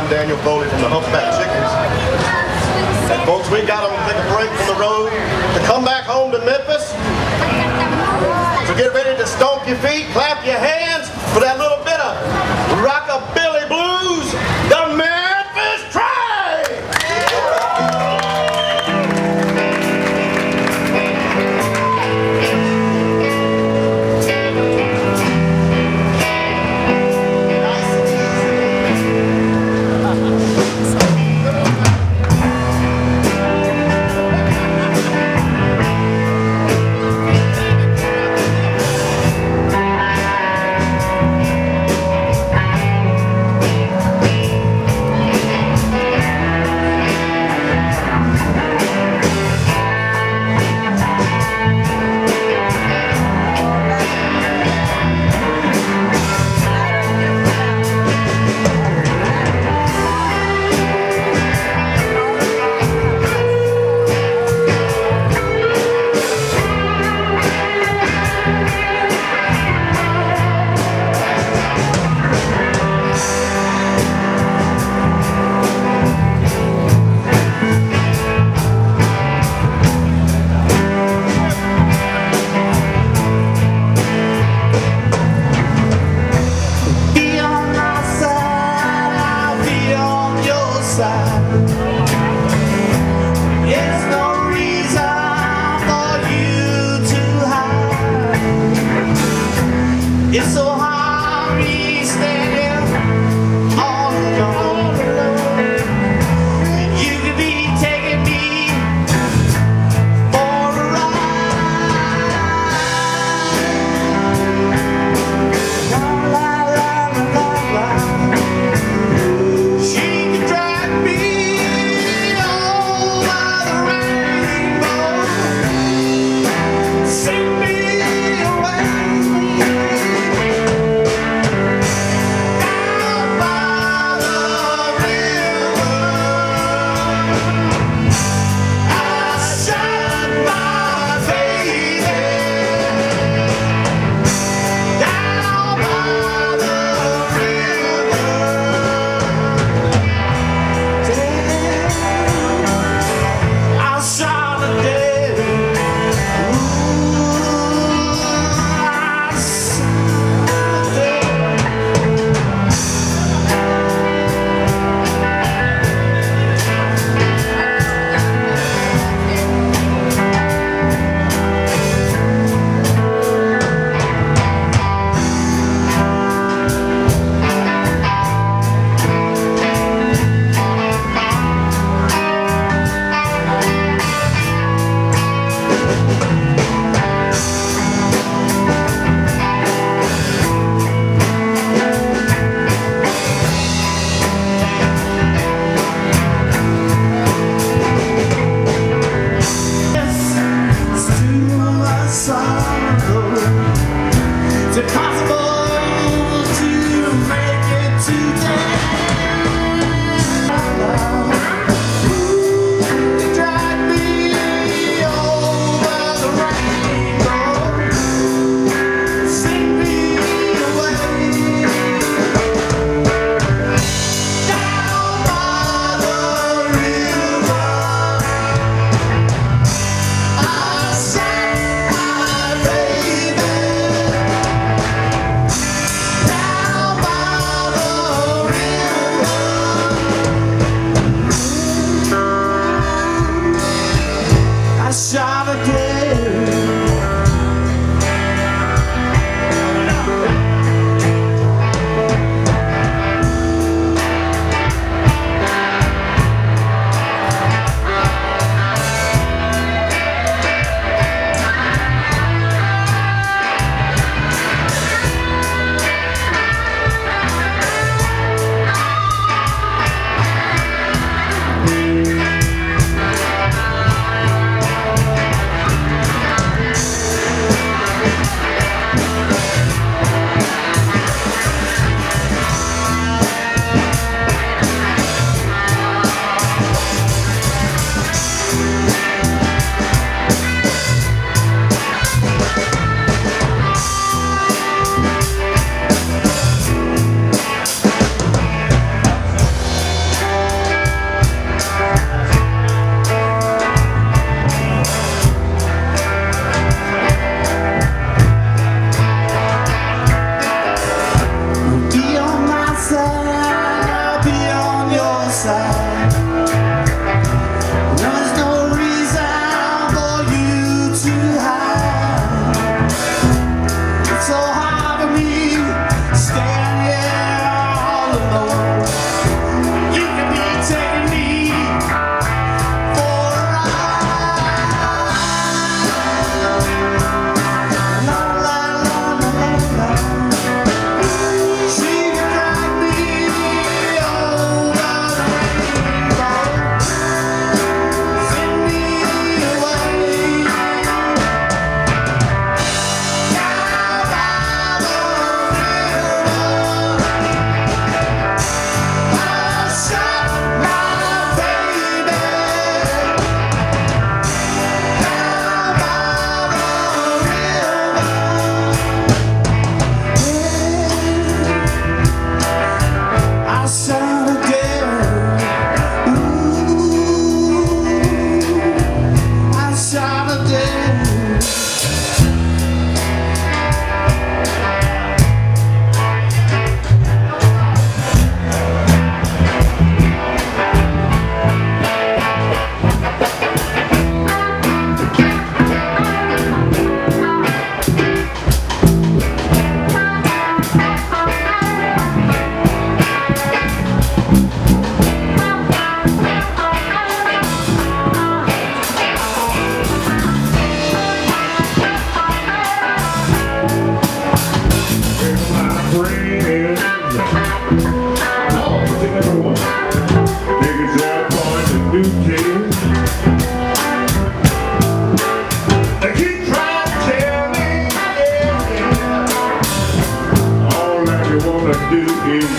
I'm Daniel Foley from the Humpback Chickens. And folks, we got them to take a break from the road to come back home to Memphis. So get ready to stomp your feet, clap your hands for that little bit of rockabilly blues, the Memphis Train!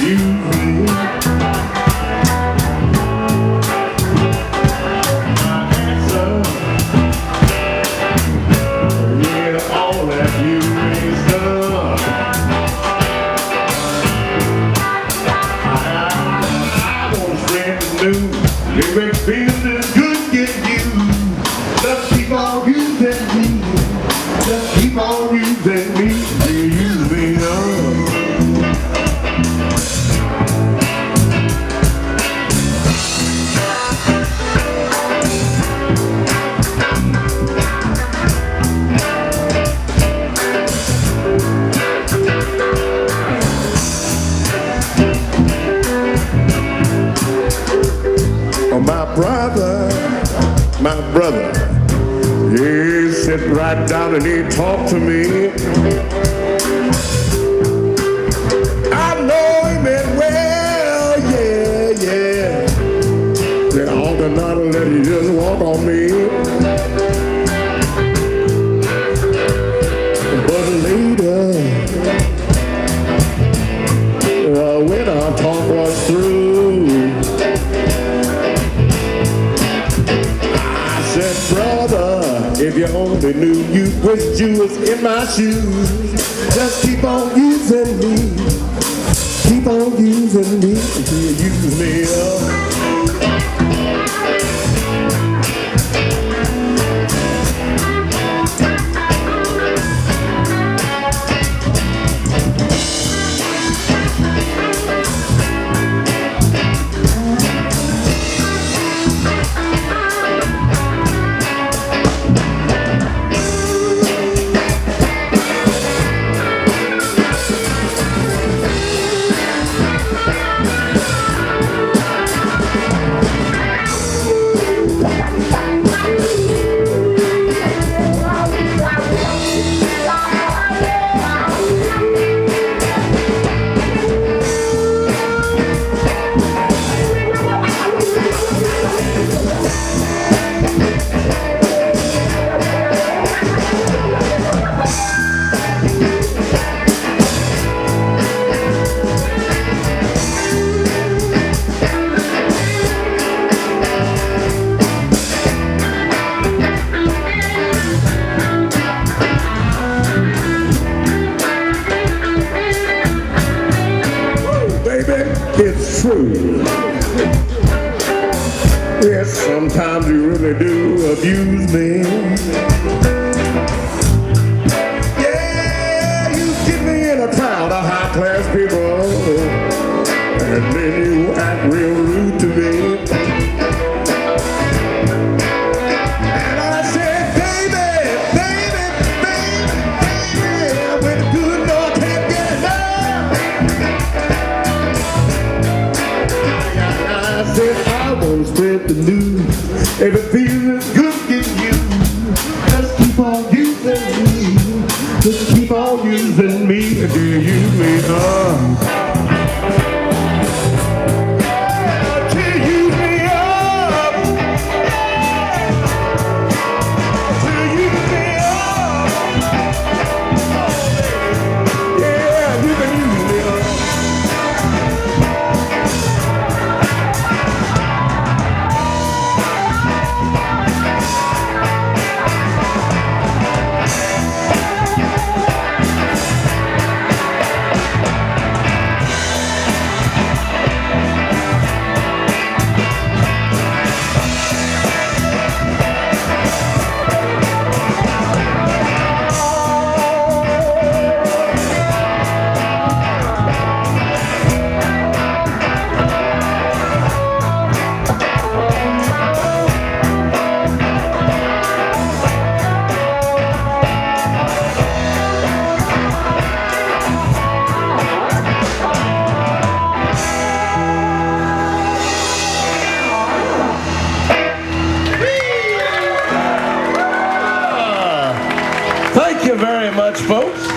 use me. My answer, yeah, all that you raised up. I want to spread the news. It makes business good, get you. Just keep on using me. Just keep on using me. You use me up. Oh, my brother, he sit right down and he talk to me. I know he meant well, yeah. Then I ought to not let you just walk on me. But later, when our talk was through, I said, brother, if you only knew you wished you was in my shoes. Just keep on using me. Keep on using me until you use me up. It's true. Yes, sometimes you really do abuse me. Yeah, you get me in a crowd of high-class people, and then you act real rude to me. And I said, baby, when the good Lord can't get enough. I said, I won't spread the news. If it feels good, get you. Just keep on using me. Just keep on using me until you use me up. Till you use me up. Till you use me up. Yeah, you can use me up. Thank you very much, folks.